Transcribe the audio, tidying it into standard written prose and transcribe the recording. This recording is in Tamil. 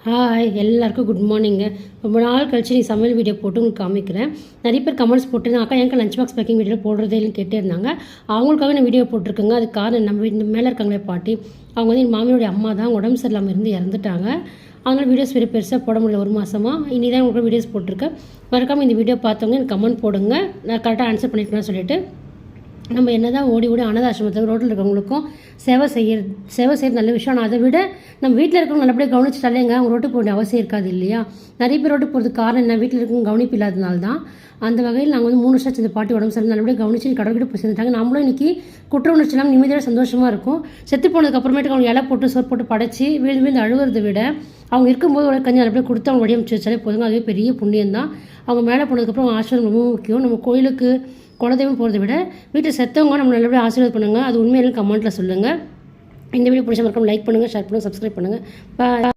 ஹாய் எல்லாருக்கும் குட் மார்னிங்க. ரொம்ப நாள் கழிச்சு நீ சமையல் வீடியோ போட்டு உங்களுக்கு காமிக்கிறேன். நிறைய பேர் கமெண்ட்ஸ் போட்டுருந்தாங்க, அக்கா எனக்கு லஞ்ச் பாக்ஸ் பேக்கிங் வீடியோ போடுறதே இல்லைன்னு கேட்டே இருந்தாங்க. அவங்களுக்காக நான் வீடியோ போட்டிருக்கேங்க. அது காரணம் நம்ம இந்த மேலே இருக்காங்களே பாட்டி, அவங்க வந்து என் மாமியோடைய அம்மா தான், உடம்பு சரியில்லாமல் இருந்து இறந்துட்டாங்க. அதனால் வீடியோஸ் பெருசாக போட முடியல ஒரு மாதமாக. இனி தான் உங்களுக்கு வீடியோஸ் போட்டிருக்கேன். மறக்காமல் இந்த வீடியோ பார்த்தவங்க எனக்கு கமெண்ட் போடுங்க, நான் கரெக்டாக ஆன்சர் பண்ணியிருக்கேன்னு சொல்லிட்டு. நம்ம என்ன தான் ஓடி அனாதாசிரமத்தில் ரோட்டில் இருக்கிறவங்களுக்கும் சேவை செய்கிறது நல்ல விஷயம். ஆனால் அதை விட நம்ம வீட்டில் இருக்கிறவங்க நல்லபடியாக கவனிச்சுட்டாலேங்க அவங்க ரோட்டுக்கு போக வேண்டிய அவசியம் இருக்காது இல்லையா? நிறைய பேர் ரோட்டுக்கு போகிறதுக்கு காரணம் என்ன, வீட்டில் இருக்கவங்க கவனிப்பு இல்லாதனால தான். அந்த வகையில் நாங்கள் வந்து 3 வருஷம் இந்த பாட்டி உடம்பு சரி நல்லபடியாக கவனிச்சு கடவுள்கிட்ட போய் சேர்ந்துட்டாங்க. நம்மளும் இன்றைக்கி குற்ற உணர்ச்சி இல்லாமல் நிம்மதியாக சந்தோஷமாக இருக்கும். செத்து போனதுக்கு அப்புறமேட்டுக்கு அவங்க இலை போட்டு சோறு போட்டு படைச்சி வீழ்ந்து அழுகிறத விட அவங்க இருக்கும்போது ஒரு கஞ்சி நல்லபடியாக கொடுத்து அவங்க வடிவமைச்சு வச்சாலே போதுங்க. அதுவே பெரிய புண்ணியம் தான். அவங்க மேலே போனதுக்கப்புறம் அவங்க ஆசீர்வாதம் ரொம்ப முக்கியம். நம்ம கோயிலுக்கு குலதெய்வம் போகிறத விட வீட்டில் செத்தவங்க நம்ம நல்லபடியாக ஆசீர்வாதம் பண்ணுங்கள். அது உண்மையிலும் கமெண்ட்டில் சொல்லுங்கள். இந்த வீடியோ பிடிச்ச மறக்காம லைக் பண்ணுங்கள், ஷேர் பண்ணுங்கள், சப்ஸ்கிரைப் பண்ணுங்கள். பாய்.